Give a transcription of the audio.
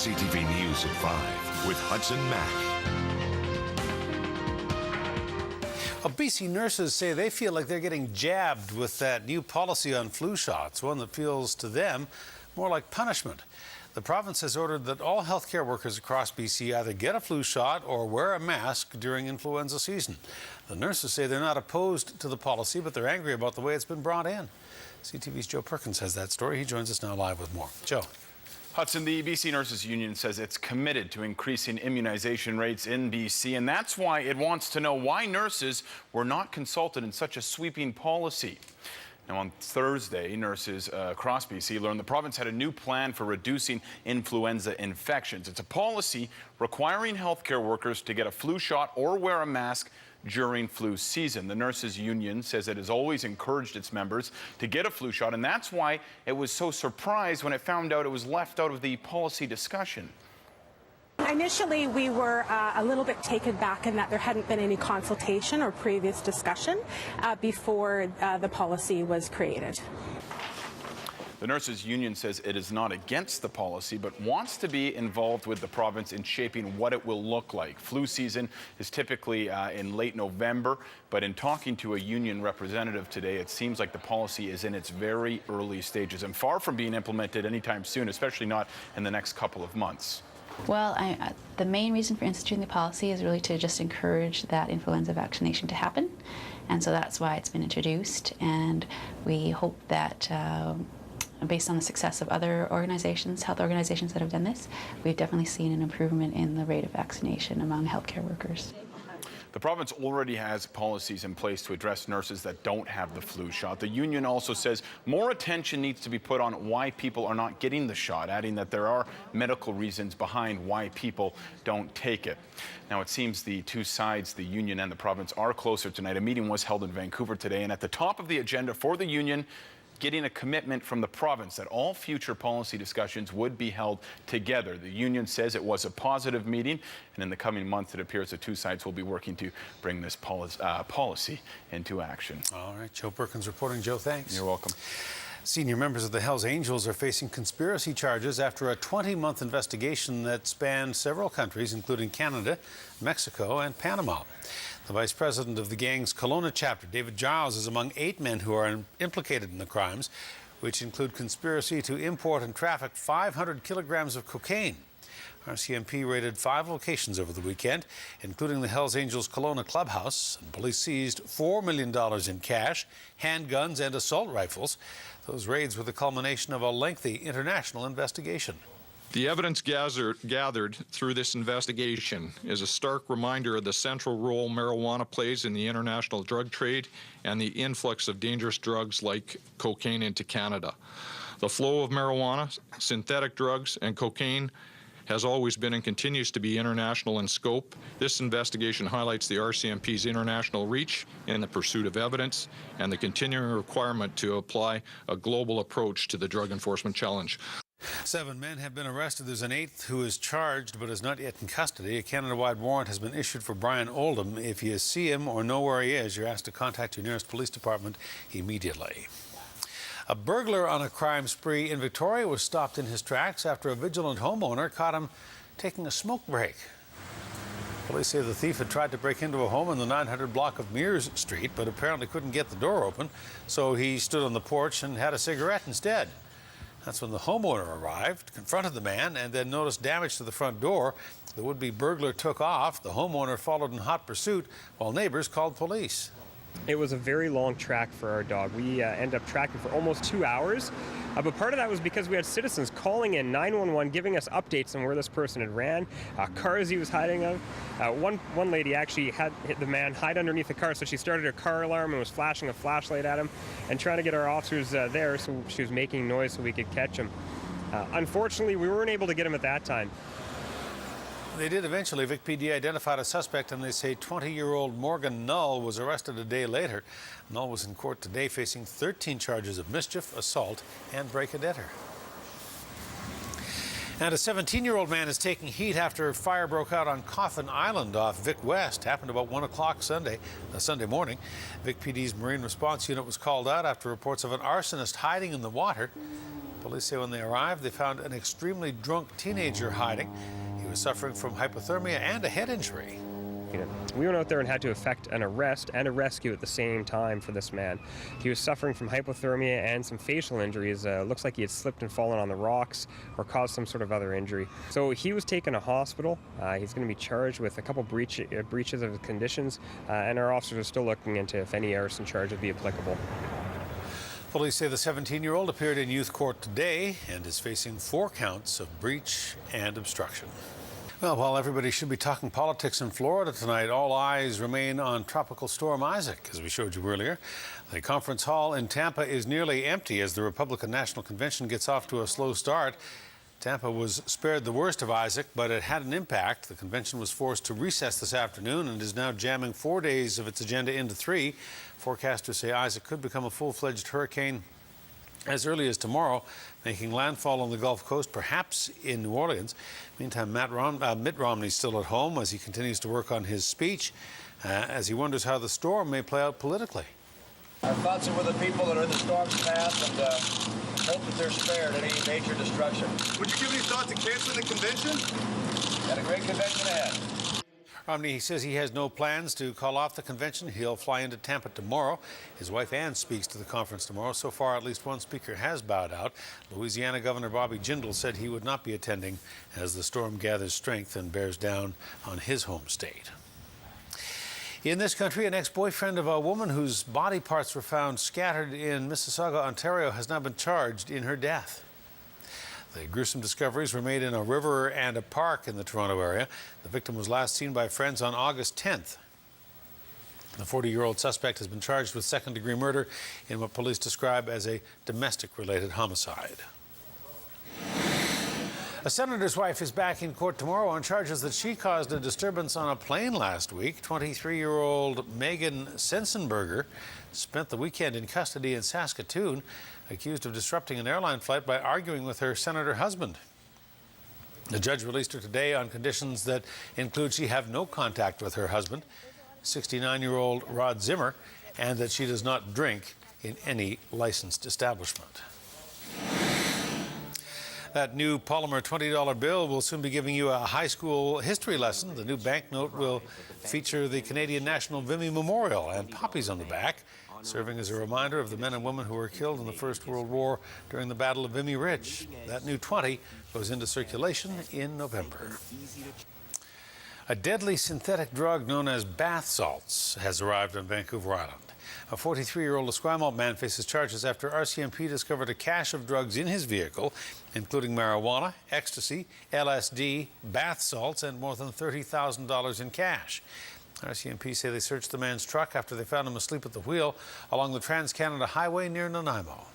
CTV News at 5 with Hudson Mack. Well, BC nurses say they feel like they're getting jabbed with that new policy on flu shots, one that feels to them more like punishment. The province has ordered that all healthcare workers across BC either get a flu shot or wear a mask during influenza season. The nurses say they're not opposed to the policy, but they're angry about the way it's been brought in. CTV's Joe Perkins has that story. He joins us now live with more. Joe. Hudson, the BC Nurses Union says it's committed to increasing immunization rates in BC, and that's why it wants to know why nurses were not consulted in such a sweeping policy. Now, on Thursday, nurses across BC learned the province had a new plan for reducing influenza infections. It's a policy requiring healthcare workers to get a flu shot or wear a mask during flu season. The Nurses Union says it has always encouraged its members to get a flu shot, and that's why it was so surprised when it found out it was left out of the policy discussion. Initially, we were a little bit taken back in that there hadn't been any consultation or previous discussion before the policy was created. The Nurses Union says it is not against the policy, but wants to be involved with the province in shaping what it will look like. Flu season is typically in late November, but in talking to a union representative today, it seems like the policy is in its very early stages and far from being implemented anytime soon, especially not in the next couple of months. Well, the main reason for instituting the policy is really to just encourage that influenza vaccination to happen, and so that's why it's been introduced, and we hope that based on the success of other organizations, health organizations that have done this, we've definitely seen an improvement in the rate of vaccination among healthcare workers. The province already has policies in place to address nurses that don't have the flu shot. The union also says more attention needs to be put on why people are not getting the shot, adding that there are medical reasons behind why people don't take it. Now, it seems the two sides, the union and the province, are closer tonight. A meeting was held in Vancouver today, and at the top of the agenda for the union, getting a commitment from the province that all future policy discussions would be held together. The union says it was a positive meeting, and in the coming months, it appears the two sides will be working to bring this policy into action. All right, Joe Perkins reporting. Joe, thanks. You're welcome. Senior members of the Hells Angels are facing conspiracy charges after a 20-month investigation that spanned several countries, including Canada, Mexico, and Panama. The vice president of the gang's Kelowna chapter, David Giles, is among 8 men who are implicated in the crimes, which include conspiracy to import and traffic 500 kilograms of cocaine. RCMP raided 5 locations over the weekend, including the Hells Angels Kelowna clubhouse, and police seized $4 million in cash, handguns, and assault rifles. Those raids were the culmination of a lengthy international investigation. The evidence gathered through this investigation is a stark reminder of the central role marijuana plays in the international drug trade and the influx of dangerous drugs like cocaine into Canada. The flow of marijuana, synthetic drugs, and cocaine has always been and continues to be international in scope. This investigation highlights the RCMP's international reach in the pursuit of evidence and the continuing requirement to apply a global approach to the drug enforcement challenge. 7 men have been arrested. There's an 8th who is charged but is not yet in custody. A Canada-wide warrant has been issued for Brian Oldham. If you see him or know where he is, you're asked to contact your nearest police department immediately. A burglar on a crime spree in Victoria was stopped in his tracks after a vigilant homeowner caught him taking a smoke break. Police say the thief had tried to break into a home in the 900 block of Mears Street, but apparently couldn't get the door open, so he stood on the porch and had a cigarette instead. That's when the homeowner arrived, confronted the man, and then noticed damage to the front door. The would-be burglar took off. The homeowner followed in hot pursuit while neighbors called police. It was a very long track for our dog. We ended up tracking for almost 2 hours. But part of that was because we had citizens calling in 911, giving us updates on where this person had ran, cars he was hiding of. One lady actually had the man hide underneath the car, so she started her car alarm and was flashing a flashlight at him and trying to get our officers there, so she was making noise so we could catch him. Unfortunately, we weren't able to get him at that time. They did eventually. Vic PD identified a suspect, and they say 20-year-old Morgan Null was arrested a day later. Null was in court today facing 13 charges of mischief, assault, and break-a-debtor. And a 17-year-old man is taking heat after a fire broke out on Coffin Island off Vic West. Happened about 1 o'clock Sunday morning. Vic PD's Marine Response Unit was called out after reports of an arsonist hiding in the water. Police say when they arrived, they found an extremely drunk teenager hiding. He was suffering from hypothermia and a head injury. We went out there and had to effect an arrest and a rescue at the same time for this man. He was suffering from hypothermia and some facial injuries. Looks like he had slipped and fallen on the rocks or caused some sort of other injury. So he was taken to hospital. He's going to be charged with a couple breaches of his conditions, and our officers are still looking into if any arson charge would be applicable. Police say the 17-year-old appeared in youth court today and is facing 4 counts of breach and obstruction. Well, while everybody should be talking politics in Florida tonight, all eyes remain on Tropical Storm Isaac, as we showed you earlier. The conference hall in Tampa is nearly empty as the Republican National Convention gets off to a slow start. Tampa was spared the worst of Isaac, but it had an impact. The convention was forced to recess this afternoon and is now jamming 4 days of its agenda into 3. Forecasters say Isaac could become a full-fledged hurricane as early as tomorrow, making landfall on the Gulf Coast, perhaps in New Orleans. Meantime, Mitt Romney's still at home as he continues to work on his speech, as he wonders how the storm may play out politically. Our thoughts are with the people that are in the storm's path and hope that they're spared any major destruction. Would you give any thought to canceling the convention? Got a great convention ahead. Romney says he has no plans to call off the convention. He'll fly into Tampa tomorrow. His wife Ann speaks to the conference tomorrow. So far, at least one speaker has bowed out. Louisiana Governor Bobby Jindal said he would not be attending as the storm gathers strength and bears down on his home state. In this country, an ex-boyfriend of a woman whose body parts were found scattered in Mississauga, Ontario, has now been charged in her death. The gruesome discoveries were made in a river and a park in the Toronto area. The victim was last seen by friends on August 10th. The 40-year-old suspect has been charged with second-degree murder in what police describe as a domestic-related homicide. A senator's wife is back in court tomorrow on charges that she caused a disturbance on a plane last week. 23-year-old Megan Sensenberger spent the weekend in custody in Saskatoon, accused of disrupting an airline flight by arguing with her senator husband. The judge released her today on conditions that include she have no contact with her husband, 69-year-old Rod Zimmer, and that she does not drink in any licensed establishment. That new polymer $20 bill will soon be giving you a high school history lesson. The new banknote will feature the Canadian National Vimy Memorial and poppies on the back, serving as a reminder of the men and women who were killed in the First World War during the Battle of Vimy Ridge. That new 20 goes into circulation in November. A deadly synthetic drug known as bath salts has arrived on Vancouver Island. A 43-year-old Esquimalt man faces charges after RCMP discovered a cache of drugs in his vehicle, including marijuana, ecstasy, LSD, bath salts, and more than $30,000 in cash. RCMP say they searched the man's truck after they found him asleep at the wheel along the Trans-Canada Highway near Nanaimo.